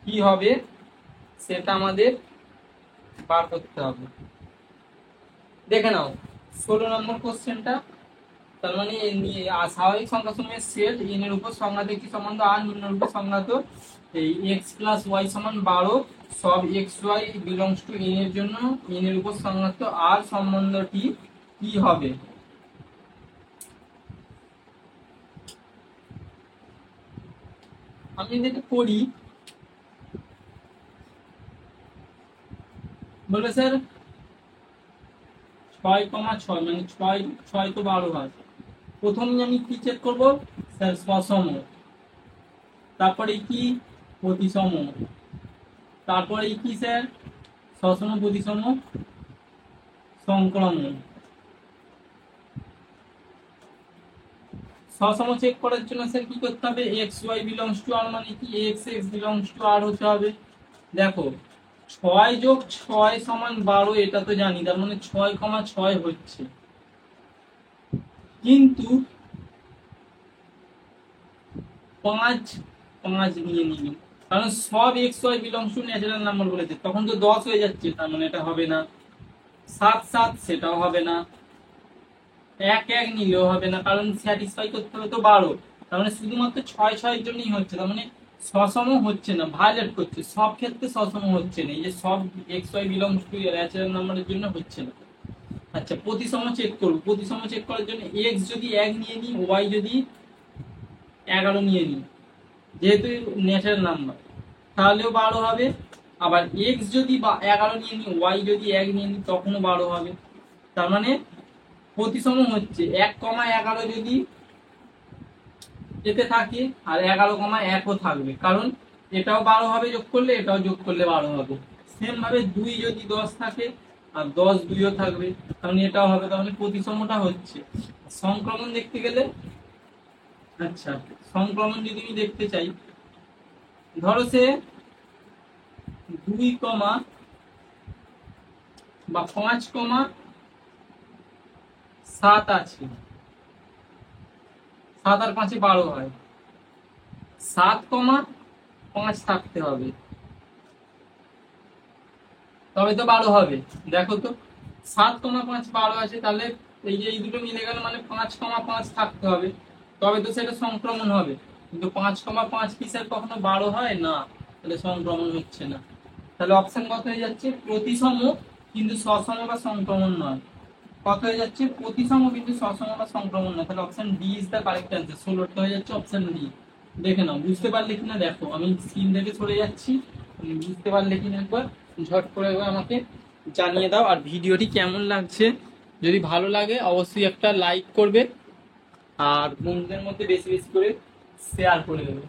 S1: কি হবে সেটা আমাদের বার করতে হবে। দেখে নাও 16 নম্বর কোশ্চেনটা, তার মানে স্বাভাবিক সংখ্যাসমূহের সেট n এর উপর সংজ্ঞাত একটি সম্বন্ধ আর নিম্নরূপে সংজ্ঞাত এই x প্লাস ওয়াই সমান 12 সব x y belongs to n এর জন্য n এর উপর সংজ্ঞাত আর সম্বন্ধটি কি হবে? আমি যদি করি, বলে স্যার 6,6, মানে 6 6 তো 12 হয়। প্রথমেই আমি কি চেক করব? স্যার সসম, তারপরে কি প্রতিসম, তারপরে কি স্যার সসম প্রতিসম সংক্রমণ। সসম চেক করার জন্য স্যার কি করতে হবে? এক্স ওয়াই বিলংস টু আর, মানে কি এক্স এক্স বিলংস টু আর হতে হবে। দেখো 6 যোগ 6 সমান 12, এটা তো জানি, তার মানে 6,6 হচ্ছে, কিন্তু 5 5 নিয়ে নিবি, কারণ সব x y belongs to natural number বলেছে, তখন তো 10 হয়ে যাচ্ছে, তার মানে এটা হবে না। 7 7 সেটাও হবে না, 1 1 নিলেও হবে না, কারণ স্যাটিসফাই করতে হবে তো 12, তার মানে শুধুমাত্র 6 6 এর জন্যই হচ্ছে, তার মানে সসম হচ্ছে না, ভায়োলেট করছে, সব ক্ষেত্রে সসম হচ্ছে না, এই যে সব x y belongs to natural নাম্বারের জন্য হচ্ছে না। আচ্ছা প্রতিসম চেক করবো, প্রতিসম চেক করার জন্য এক্স যদি 1 নিয়ে নিই, ওয়াই যদি 11 নিয়ে নিই, যেহেতু ন্যাচারাল নাম্বার তাহলেও 12 হবে। আবার এক্স যদি 11 নিয়ে নিই, ওয়াই যদি 1 নিয়ে নিই, তখনও 12 হবে। তার মানে প্রতিসম হচ্ছে 1,11 যদি এতে থাকে আর 11,1ও থাকবে, কারণ এটাও 12 হবে যোগ করলে, এটাও যোগ করলে 12 হবে। সেম ভাবে 2 যদি 10 থাকে আর 10 2ও থাকবে, কারণ এটাও হবে, তাহলে প্রতিসমটা হচ্ছে। সংক্রমণ দেখতে গেলে, আচ্ছা সংক্রমণ যদি আমি দেখতে চাই, ধরো সে 2 কমা বা 5,7 আছে, 7 আর 5 12 হয়, 7,5 থাকতে হবে, তবে তো 12 হবে। দেখো তো 7,5 12 আছে, তাহলে এই যে এই দুটো মিলে গেল, মানে 5,5 থাকতে হবে, তবে তো সেটা সংক্রমণ হবে। কিন্তু 5,5 কি স্যার কখনো 12 হয় না, তাহলে সংক্রমণ হচ্ছে না। তাহলে অপশন কত হয়ে যাচ্ছে? প্রতিসম কিন্তু সসম বা সংক্রমণ নয়। কত হয়ে যাচ্ছে? প্রতিসম কিন্তু সসম বা সংক্রমণ নয়। তাহলে option D is the correct answer. 16টা হয়ে যাচ্ছে অপশন ডি। দেখে নাও বুঝতে পারলে কিনা দেখো, আমি স্ক্রিন থেকে সরে যাচ্ছি, তুমি বুঝতে পারলে কিনা একবার ঝট করে একবার আমাকে জানিয়ে দাও। আর ভিডিওটি কেমন লাগছে, যদি ভালো লাগে অবশ্যই একটা লাইক করবে আর বন্ধুদের মধ্যে বেশি বেশি করে শেয়ার করে দেবে।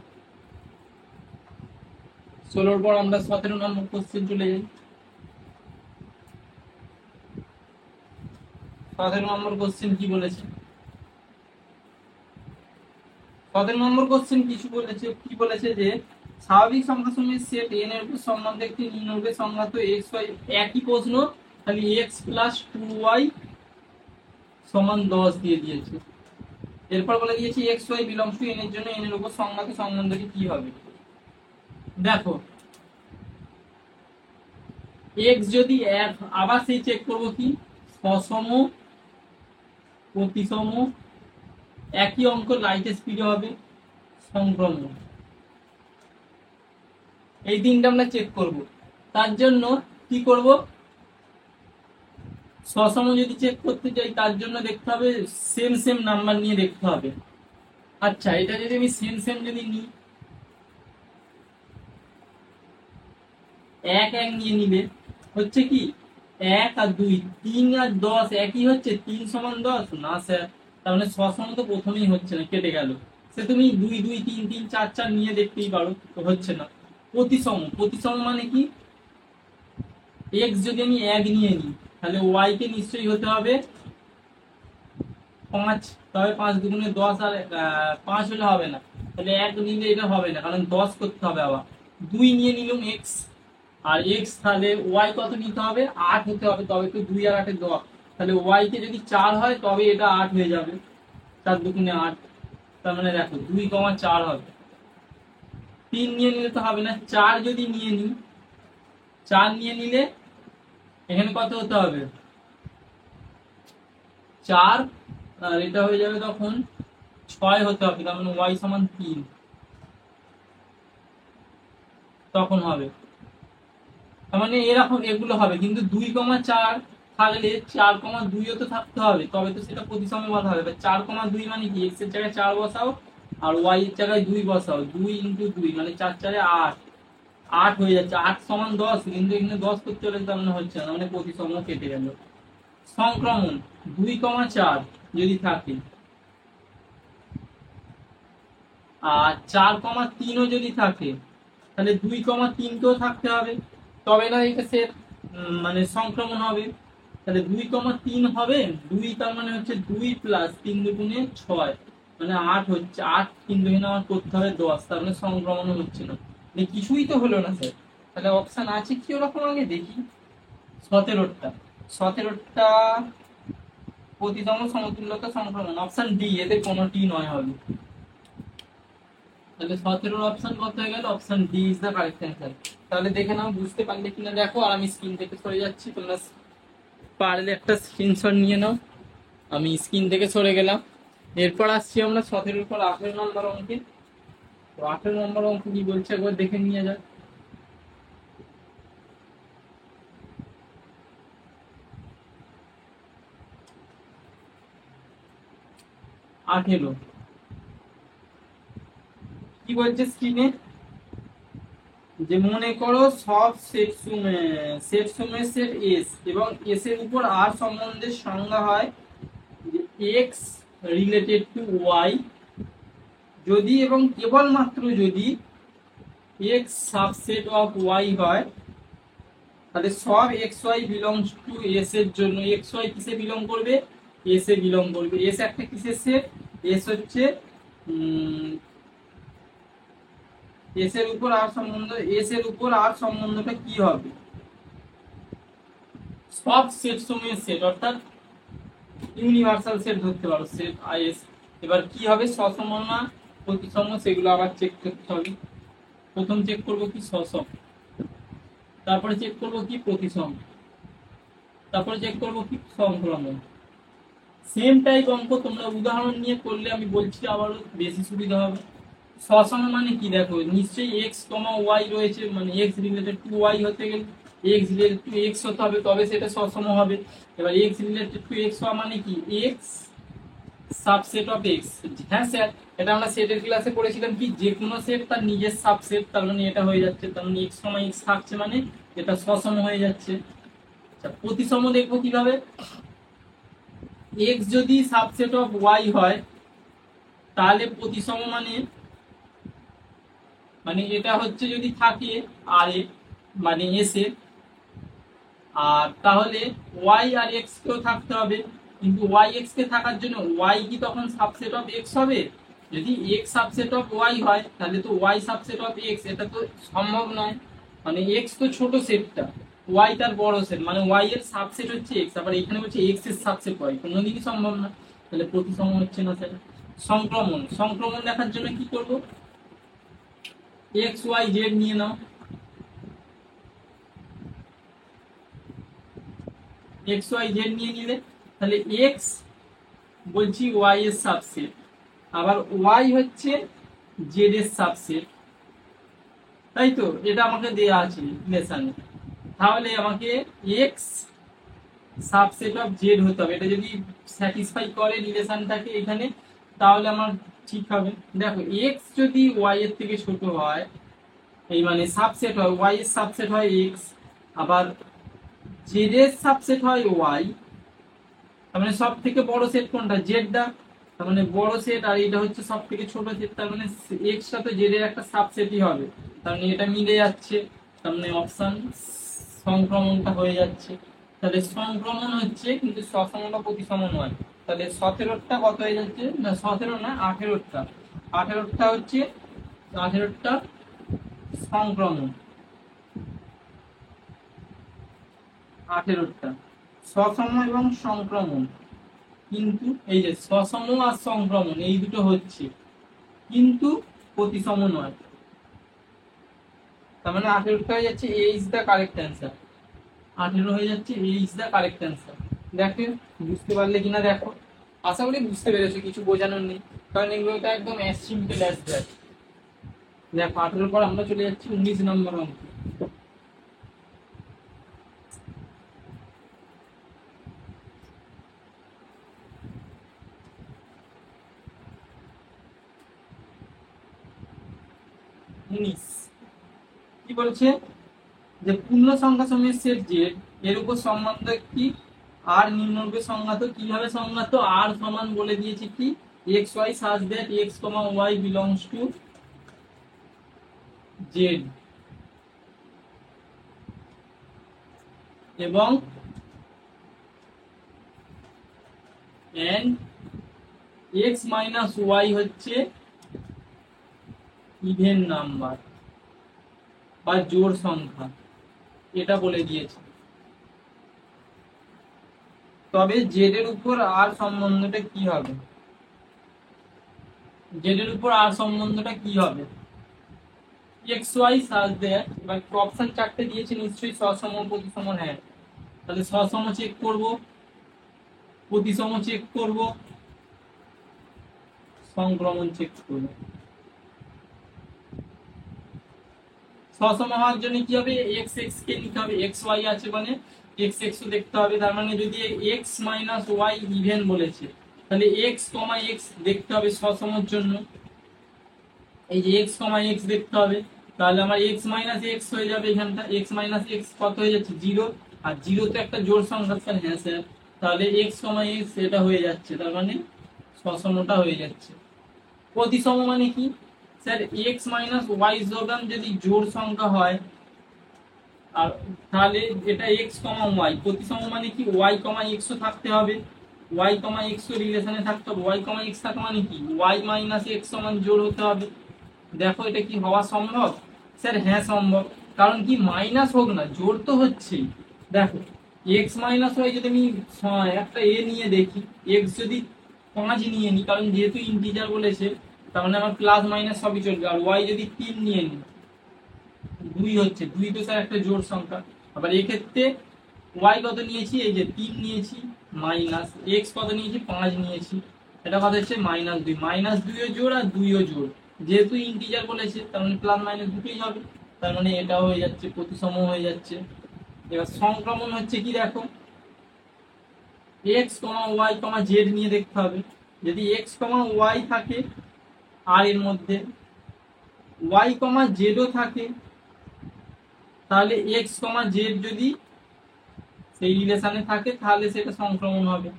S1: 16 পর আমরা 17 নম্বর কোশ্চেন চলে যাই। 17 নম্বর কোশ্চেন কি বলেছে? 17 নম্বর কোশ্চেন কিছু বলেছে, কি বলেছে যে স্বাভাবিক সংখ্যাসমূহের সেট n এর উপর সম্বন্ধে একটি নিম্নরূপে সংজ্ঞাত এক্স ওয়াই, একই প্রশ্ন খালি এক্স প্লাস 2y সমান 10 দিয়ে দিয়েছে। এরপর বলে দিয়েছে x y belongs to n এর জন্য n এর উপর সংজ্ঞাত সম্বন্ধটি কি হবে। দেখো এক্স যদি এক, আবার সেই চেক করবো কি, সসম প্রতিসম একই অঙ্ক লাইট স্পিডে হবে, সংক্রমণ, এই তিনটা আমরা চেক করব। তার জন্য কি করব, সসম যদি চেক করতে চাই তার জন্য দেখতে হবে সেম সেম নাম্বার নিয়ে দেখতে হবে। আচ্ছা এটা যদি আমি সেম সেম যদি নিই, 1 1 নিয়ে নিলে হচ্ছে কি 1 আর 2, 3 আর 10 একই হচ্ছে, 3 সমান 10 না স্যার, তার মানে সসম তো প্রথমেই হচ্ছে না, কেটে গেল। সে তুমি 2 2 3 3 4 4 নিয়ে দেখতেই পারো, তো হচ্ছে না। প্রতিসম, প্রতিসম মানে কি, এক্স যদি আমি 1 নিয়ে নিই, তাহলে ওয়াই কে নিশ্চয়ই হতে হবে 5, তবে 5 দুগুণে 10 আর 5 হলে হবে না, তাহলে 1 নিলে এটা হবে না, কারণ 10 করতে হবে। আবার 2 নিয়ে নিলাম এক্স, আর এক্স তাহলে ওয়াই কত নিতে হবে, 8 হতে হবে, তবে তো 2 আর 8 এর 10, তাহলে ওয়াই কে যদি 4 হয় তবে এটা 8 হয়ে যাবে, 4 দুগুণে 8, তার মানে দেখো 2,4 হবে। 3 নিয়ে নিলে তো হবে না, 4 যদি নিয়ে নিই, 4 নিয়ে নিলে এখানে কত হতে হবে, 4, আর এটা হয়ে যাবে তখন 6 হতে হবে, তার মানে ওয়াই সমান 3 তখন হবে। তার মানে এরকম এগুলো হবে, কিন্তু 2,4 থাকলে 4,2ও তো থাকতে হবে, তবে তো সেটা প্রতিসম বলা হবে। 4,2 মানে কি, এক্স এর জায়গায় 4 বসাও আর ওয়াই এর জায়গায় 2 বসাও, 2 ইন্টু 2 মানে 4 4 8, 8 হয়ে যাচ্ছে, 8 সমান 10, কিন্তু এখানে 10 করতে হলে তার মানে হচ্ছে না, মানে প্রতিসম কেটে গেল। সংক্রমণ 2,4 যদি থাকে আর 4,3ও যদি থাকে, তাহলে 2,3কেও থাকতে হবে, তবে না এটা সে মানে সংক্রমণ হবে। তাহলে 2,3 হবে, 2 তার মানে হচ্ছে 2 প্লাস 3 দুগুণে 6, মানে 8 হচ্ছে, 8 কিন্তু এখানে আমার করতে হবে 10, তার মানে সংক্রমণ হচ্ছে না, মানে কিছুই তো হলো না স্যার। তাহলে অপশন আছে কি ওরকম, আগে দেখি 17টা, 17টা প্রতিসম সমতুল্যতা সংক্রমণ, অপশন ডি, এদের কোনোটি নয় হবে। তাহলে 17 অপশন কত হয়ে গেল, option D is the correct answer. তাহলে দেখে নাও বুঝতে পারলে কিনা দেখো, আর আমি স্ক্রিন থেকে সরে যাচ্ছি, তোমরা পারলে একটা স্ক্রিনশট নিয়ে নাও। আমি স্ক্রিন থেকে সরে গেলাম। এরপর আসছি আমরা 17 পর 18 নম্বর অঙ্কে। তো 18 নম্বর অঙ্ক কি বলছে একবার দেখে নিয়ে যাক। 18 কি বলছে স্ক্রিনে, যে মনে করো সব সেট সমূহের সেট এস এবং এস এর উপর আর সম্বন্ধের সংজ্ঞা হয় যে এক্স রিলেটেড টু ওয়াই যদি এবং কেবলমাত্র যদি এক্স সাবসেট অফ ওয়াই হয়, তাহলে সব x y belongs to s এর জন্য এক্স ওয়াই কিসে বিলং করবে, এস এ বিলং করবে। এস একটা কিসের সেট, এস হচ্ছে এস এর উপর আর সম্বন্ধ, এস এর উপর আর সম্বন্ধটা কি হবে, সব সেট সমূহের সেট, অর্থাৎ ইউনিভার্সাল সেট ধরতে পারো, সেট আইএস। এবার কি হবে, সসম না প্রতিসম, সেগুলো আবার চেক করতে হবে। প্রথম চেক করব কি সসম, তারপরে চেক করব কি প্রতিসম, তারপরে চেক করব কি সংক্রমণ। সেম টাইপ অঙ্ক তোমরা উদাহরণ নিয়ে করলে আমি বলছি আবারও বেশি সুবিধা হবে। সসম মানে কি, দেখো নিশ্চয়ই এক্স কমা ওয়াই রয়েছে, মানে এক্স রিলেটেড টু ওয়াই হতে গেলে এক্স রিলেটেড টু এক্স হতে হবে, তবে সেটা সসম হবে। এবার এক্স রিলেটেড টু এক্স হওয়া মানে কি, এক্স সাবসেট অফ এক্স। হ্যাঁ স্যার, এটা আমরা সেটের ক্লাসে পড়েছিলাম কি, যে কোনো সেট তার নিজের সাবসেট, তার মানে এটা হয়ে যাচ্ছে, তার মানে এক্স কমা এক্স থাকছে মানে এটা সসম হয়ে যাচ্ছে। আচ্ছা, প্রতিসম দেখবো কিভাবে, এক্স যদি সাবসেট অফ ওয়াই হয় তাহলে প্রতিসম মানে মানে এটা হচ্ছে যদি থাকে আর এ মানে এস এ, আর তাহলে ওয়াই আর এক্স কেও থাকতে হবে, কিন্তু ওয়াই এক্স কে থাকার জন্য ওয়াই কি তখন সাবসেট অফ এক্স হবে, যদি এক্স সাবসেট অফ ওয়াই হয় তাহলে তো ওয়াই সাবসেট অফ এক্স, এটা তো সম্ভব নয়। মানে এক্স তো ছোট সেটটা, ওয়াই তার বড় সেট, মানে ওয়াই এর সাবসেট হচ্ছে এক্স, আবার এখানে হচ্ছে এক্স এর সাবসেট ওয়াই, কোনোদিনই সম্ভব না, তাহলে প্রতিসম হচ্ছে না স্যার। সংক্রমণ, সংক্রমণ দেখার জন্য কি করব, এক্স ওয়াই জেড নিয়ে নাও, এক্স ওয়াই জেড নিয়ে নিলে তাহলে এক্স বলছি ওয়াই এর সাবসেট, আবার ওয়াই হচ্ছে জেড এর সাবসেট, তাই তো, এটা আমাকে দেয়া আছে রিলেশনে। তাহলে আমাকে এক্স সাবসেট অফ জেড হতে হবে, এটা যদি স্যাটিসফাই করে রিলেশনটাকে এখানে, তাহলে আমার ঠিক হবে। দেখো এক্স যদি ওয়াই এর থেকে ছোট হয়, এই মানে সাবসেট হয়, ওয়াই এর সাবসেট হয় এক্স, আবার জেড এর সাবসেট হয় ওয়াই, তার মানে সব থেকে বড় সেট কোনটা, জেডটা, তার মানে বড় সেট, আর এটা হচ্ছে সব থেকে ছোট সেট, তার মানে এক্সটা তো জেড এর একটা সাবসেটই হবে, তার মানে এটা মিলে যাচ্ছে, তার মানে অপশন সংক্রমণটা হয়ে যাচ্ছে। তাহলে সংক্রমণ হচ্ছে, কিন্তু সসমটা প্রতিসম নয়, তাহলে 17টা কত হয়ে যাচ্ছে, না 17 না 18টা, 18টা হচ্ছে 18টা সংক্রমণ, 18টা সসম এবং সংক্রমণ। কিন্তু এই যে সসম আর সংক্রমণ এই দুটো হচ্ছে, কিন্তু প্রতিসম নয়, তার মানে 18টা হয়ে যাচ্ছে এ ইজ দ্য কারেক্ট অ্যান্সার, 18 হয়ে যাচ্ছে এ ইজ দ্য কারেক্ট অ্যান্সার। দেখো বুঝতে পারলে কিনা, দেখো আশা করি বুঝতে পেরেছো, কিছু বোঝানোর নেই, কারণ এগুলোটা একদম অ্যাজ সিম্পল অ্যাজ দ্যাট। দেখো 18 পর আমরা চলে যাচ্ছি 19 নম্বর অঙ্ক। কি বলছে, যে পূর্ণ সংখ্যা সমূহের সেট জেড এর উপর সম্বন্ধ কি আর নিম্নরূপে সংজ্ঞাত, কিভাবে সংজ্ঞাত, আর সমান বলে দিয়েছি কি x y such that x comma y belongs to z, এবং এন্ড এক্স মাইনাস ওয়াই হচ্ছে ইভেন নাম্বার বা জোড় সংখ্যা, এটা বলে দিয়েছে। তবে জেড এর উপর আর সম্বন্ধটা কি হবে, জেড এর উপর আর সম্বন্ধটা কি হবে, এক্স ওয়াই সাজ দ্যাট, এবার অপশন 4টে দিয়েছে, নিশ্চয়ই সসম প্রতিসম, হ্যাঁ, তাহলে সসম চেক করব, প্রতিসম চেক করব, সংক্রমণ চেক করব। সসম হওয়ার জন্য কি হবে, এক্স এক্স কে নিতে হবে, এক্স ওয়াই আছে মানে এক্স এক্স দেখতে হবে। তার মানে যদি এক্স মাইনাস ওয়াই ইভেন বলেছে, তাহলে এক্স কমা এক্স দেখতে হবে সসমের জন্য। এই যে এক্স কমা এক্স দেখতে হবে, তাহলে আমার এক্স মাইনাস এক্স হয়ে যাবে এখানটা, এক্স মাইনাস এক্স কত হয়ে যাচ্ছে, জিরো। আর জিরো তো একটা জোড় সংখ্যা স্যার, হ্যাঁ স্যার, তাহলে এক্স কমা এক্স এটা হয়ে যাচ্ছে, তার মানে সসমটা হয়ে যাচ্ছে। প্রতিসম মানে কি স্যার, এক্স মাইনাস ওয়াই যোগান যদি জোড় সংখ্যা হয়, আর তাহলে এটা এক্স কমা ওয়াই, প্রতিসম মানে কি ওয়াই কমা এক্সও থাকতে হবে, ওয়াই কমা এক্সও রিলেশনে থাকতে হবে। ওয়াই কমা এক্স থাকা মানে কি ওয়াই মাইনাস এক্স সমান জোড় হতে হবে। দেখো এটা কি হওয়া সম্ভব স্যার, হ্যাঁ সম্ভব। কারণ কি মাইনাস হোক না, জোড় তো হচ্ছেই। দেখো এক্স মাইনাস ওয়াই যদি আমি একটা এ নিয়ে দেখি, এক্স যদি 5 নিয়ে নিই, কারণ যেহেতু ইন্টিজার বলেছে, তার মানে আমার প্লাস মাইনাস সবই চলবে। আর ওয়াই যদি 3 নিয়ে নিই, 2 হচ্ছে, 2 তো স্যার একটা জোড় সংখ্যা। আবার এক্ষেত্রে ওয়াই কত নিয়েছি, এই যে 3 নিয়েছি, মাইনাস এক্স কত নিয়েছি, 5 নিয়েছি, এটা কথা হচ্ছে -2, -2ও জোড় আর 2ও জোড়। যেহেতু ইন্টিজার বলেছে, তার মানে প্লাস মাইনাস দুটোই হবে, তার মানে এটাও হয়ে যাচ্ছে, প্রতিসম হয়ে যাচ্ছে। এবার সংক্রমণ হচ্ছে কি দেখো, x comma y comma Z নিয়ে দেখতে হবে। যদি এক্স কমা ওয়াই থাকে আর এর মধ্যে ওয়াই কমা জেডও থাকে, তাহলে এক্স কমা জেড যদি সেই রিলেশনে থাকে, তাহলে সেটা সংক্রমণ হবে।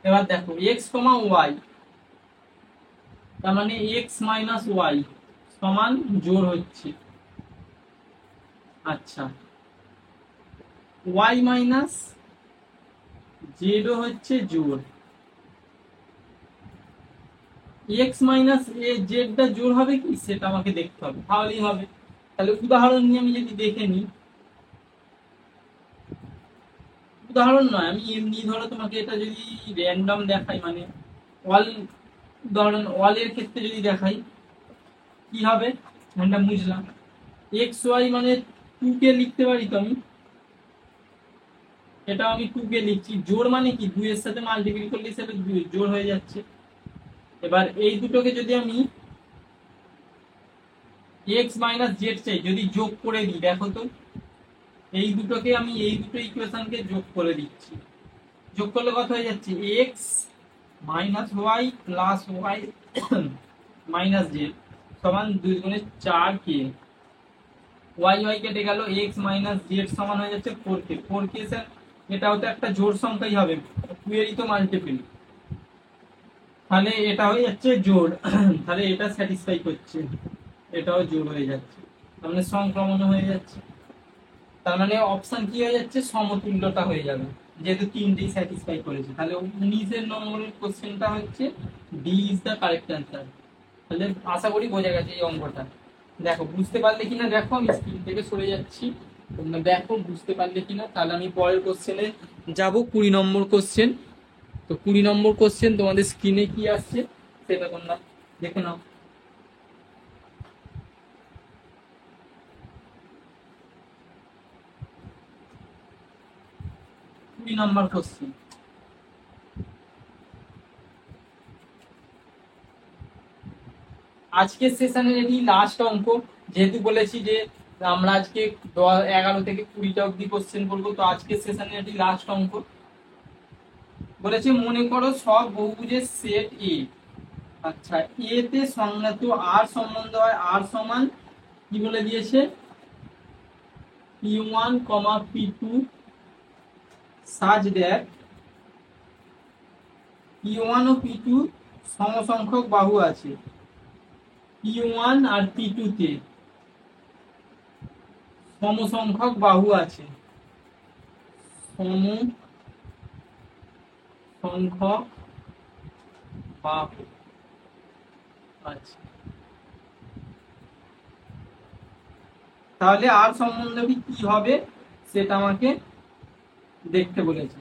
S1: এবার দেখো এক্স কমা ওয়াই, তার মানে এক্স মাইনাস ওয়াই সমান জোড় হচ্ছে। আচ্ছা, ওয়াই মাইনাস জেডও হচ্ছে জোড়, এক্স মাইনাস এ জেডটা জোড় হবে কি সেটা আমাকে দেখতে হবে, তাহলেই হবে। তাহলে উদাহরণ নিয়ে আমি যদি দেখে নিই, উদাহরণ নয় আমি এমনি ধরো তোমাকে এটা যদি র্যান্ডম দেখাই, মানে অল, উদাহরণ অলের ক্ষেত্রে যদি দেখাই কি হবে, এটা বুঝলাম। এক্স ওয়াই মানে 2 কে লিখতে পারি তো আমি, এটা আমি 2 কে লিখছি। জোড় মানে কি 2 এর সাথে মাল্টিপ্লাই করলে সেটা জোড় হয়ে যাচ্ছে। এবার এই দুটোকে যদি আমি এক্স মাইনাস জেড চাই, যদি যোগ করে দিই, দেখো তো এই দুটোকে আমি এই দুটো ইকুয়েশনকে যোগ করে দিচ্ছি, যোগ করলে কত হয়ে যাচ্ছে, x minus y plus y minus z সমান 2 গুণে 4 কে, ওয়াই ওয়াই কেটে গেল, এক্স মাইনাস জেড সমান হয়ে যাচ্ছে 4 কে। 4 কে স্যার এটাও তো একটা জোড় সংখ্যাই হবে, 2 এরই তো মাল্টিপল, তাহলে এটা হয়ে যাচ্ছে জোড় তাহলে এটা স্যাটিসফাই করছে, এটাও জোড় হয়ে যাচ্ছে, তার মানে সংক্রমণ হয়ে যাচ্ছে। তার মানে অপশন কি হয়ে যাচ্ছে, সমতুল্যতা হয়ে যাবে, যেহেতু তিনটেই স্যাটিসফাই করেছে। তাহলে 19 নম্বরের কোশ্চেনটা হচ্ছে D is the correct answer. তাহলে আশা করি বোঝা গেছে এই অঙ্কটা। দেখো বুঝতে পারলে কিনা দেখো, আমি স্ক্রিন থেকে সরে যাচ্ছি, তোমরা দেখো বুঝতে পারলে কিনা। তাহলে আমি পরের কোশ্চেনে যাব, 20 নম্বর কোশ্চেন। তো 20 নম্বর কোশ্চেন তোমাদের স্ক্রিনে কি আসছে সেটা তোমরা দেখে নাও। 20 নম্বর কোশ্চেন, আজকের সেশনের এটি লাস্ট অঙ্ক। যেহেতু বলেছি যে আমরা আজকে 11 থেকে 20টা অব্দি কোশ্চেন করবো, তো আজকের সেশনের এটি লাস্ট অঙ্ক। বলেছে মনে করো সব বহুভুজের সেট এ, আচ্ছা এ তে সংজ্ঞাত আর সম্বন্ধ হয়, আর সমান কি বলে দিয়েছে, P1, P2 such that P1 O P2 সমসংখ্যক বাহু আছে, P1 আর P2 তে সমসংখ্যক বাহু আছে, সমসংখ্যক বাহু আছে। তাহলে আর সম্বন্ধে কি হবে সেটা আমাকে দেখতে বলেছে।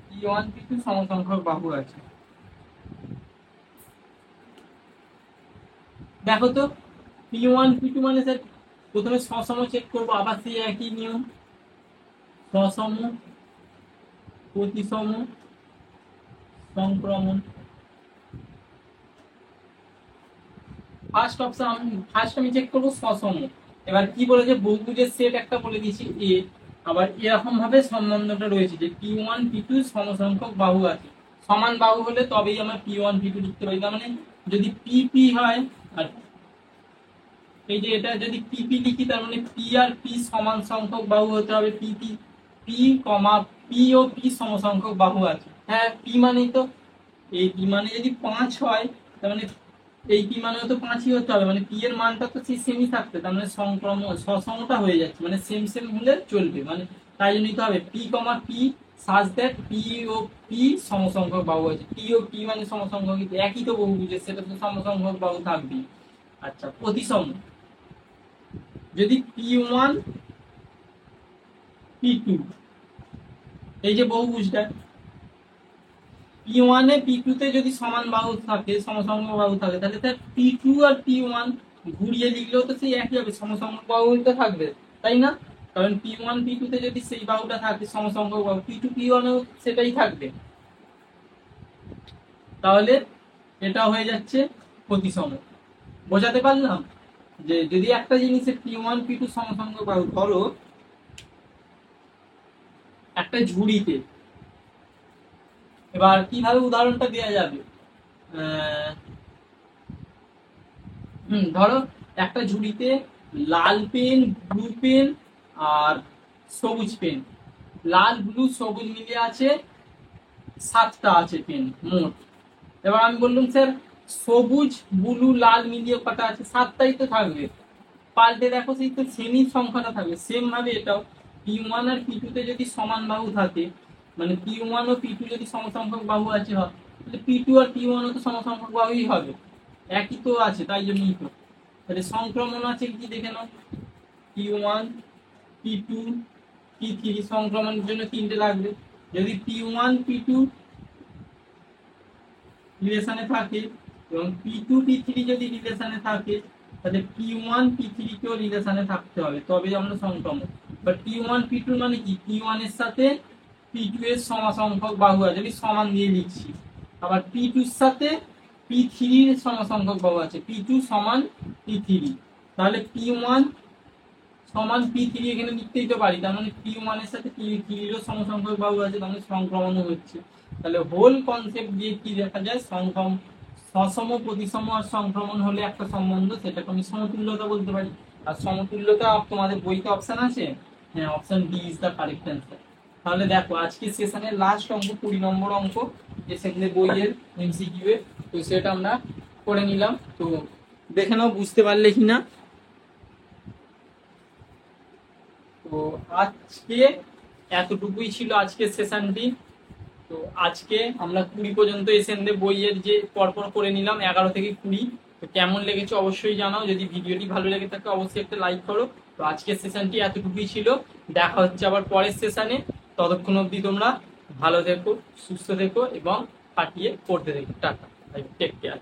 S1: P1 P2 সমসংখ্যক বাহু আছে, দেখো তো P1 P2 মানে স্যার প্রথমে সসম চেক করবো, আবার সেই একই নিয়ম, সসম প্রতিসম সংক্রমণ। ফার্স্ট আমি চেক করবো সসম। এবার কি বলেছে, বহুভুজের সেট একটা বলে দিয়েছি এ, আবার এরকম ভাবে সম্বন্ধটা রয়েছে যে P1 P2 সমসংখ্যক বাহু আছে, সমান বাহু হলে তবেই আমরা P1 P2 লিখতে পারি। তার মানে যদি PP হয়, আর এই যে এটা যদি PP লিখি, তার মানে P আর P সমান সংখ্যক বাহু হতে হবে। P কমা P ও P সমসংখ্যক বাহু আছে। হ্যাঁ, P মানেই তো, এই P মানে যদি 5 হয়, তার মানে এই P মানেও তো 5ই হতে হবে, মানে P এর মানটা তো সেই সেমই থাকবে, তার মানে সসমটা হয়ে যাচ্ছে, মানে সেম সেম হলে চলবে, মানে তাই জন্য নিতে হবে P comma P such that P ও P সমসংখ্যক বাহু আছে। P ও P মানে সমসংখ্যক, একই তো বহুভুজের, সেটা তো সমসংখ্যক বাহু থাকবেই। আচ্ছা, প্রতিসম যদি P1 P2, এই যে বহুভুজটা P1 এ P2 তে যদি সমান বাহু থাকে, সমসংখ্যক বাহু থাকে, তাহলে তার P2 আর P1 ঘুরিয়ে লিখলেও তো সেই একই হবে, সমসংখ্যক বাহু তো থাকবে, তাই না? কারণ P1 P2 তে যদি সেই বাহুটা থাকে সমসংখ্যক বাহু, P2 P1 এও সেটাই থাকবে। তাহলে এটা হয়ে যাচ্ছে প্রতিসম। বোঝাতে পারলাম যে যদি একটা জিনিসের P1 P2 সমসংখ্যক বাহু, ধরো একটা ঝুড়িতে, এবার কিভাবে উদাহরণটা দেওয়া যাবে, ধরো একটা ঝুড়িতে লাল পেন, ব্লু পেন আর সবুজ পেন, লাল ব্লু সবুজ মিলিয়ে আছে 7টা আছে পেন মোট। এবার আমি বললাম স্যার সবুজ ব্লু লাল মিলিয়ে কটা আছে, 7টাই তো থাকবে। পাল্টে দেখো সেই তো সেমই সংখ্যাটা থাকবে, সেম ভাবে এটাও P1 আর P2 তে যদি সমান বাহু থাকে, মানে P1 ও P2 যদি সমসংখ্যক বাহু আছে হয়, তাহলে P2 আর P1 ও তো সমসংখ্যক বাহুই হবে, একই তো আছে, তাই জন্যই তো। তাহলে সংক্রমণ আছে কি দেখে নাও, P1 P2 P3, সংক্রমণের জন্য 3টে লাগবে। যদি P1 P2 রিলেশনে থাকে এবং P2 P3 যদি রিলেশনে থাকে, তাহলে P1 P3 কেও রিলেশনে থাকতে হবে, তবে আমরা সংক্রমণ। বাট P1 P2 মানে কি, P1 এর সাথে P2 এর সমসংখ্যক বাহু আছে, যদি সমান দিয়ে লিখছি। আবার P2 এর সাথে P3 এর সমসংখ্যক বাহু আছে, P2 সমান P3, তাহলে P1 সমান P3 এখানে লিখতেই তো পারি, তার মানে P1 এর সাথে P3 এরও সমসংখ্যক বাহু আছে, তাহলে সংক্রমণও হচ্ছে। তাহলে হোল কনসেপ্ট দিয়ে কি দেখা যায়, সসম, প্রতিসম আর সংক্রমণ হলে একটা সম্বন্ধ, সেটাকে আমি সমতুল্যতা বলতে পারি। আর সমতুল্যতা তোমাদের বইতে অপশন আছে, হ্যাঁ, option D is the correct answer. তাহলে দেখো আজকে সেশনের লাস্ট অঙ্ক 20 নম্বর অঙ্ক, যে সেখানে বইয়ের এমসিকিউ এর, তো সেটা আমরা করে নিলাম। তো দেখে নাও বুঝতে পারলে কিনা। তো আজকে এতটুকুই ছিল আজকের সেশনটি। তো আজকে আমরা 20 পর্যন্ত এসএনডে বইয়ের যে পরপর করে নিলাম, 11 থেকে 20। তো কেমন লেগেছে অবশ্যই জানাও, যদি ভিডিওটি ভালো লেগে থাকে অবশ্যই একটা লাইক করো। তো আজকের সেশনটি এতটুকুই ছিল, দেখা হচ্ছে আবার পরের সেশনে। ততক্ষণ অবধি তোমরা ভালো থেকো, সুস্থ থেকো এবং কাটিয়ে পড়তে থেকো। Tata, take care.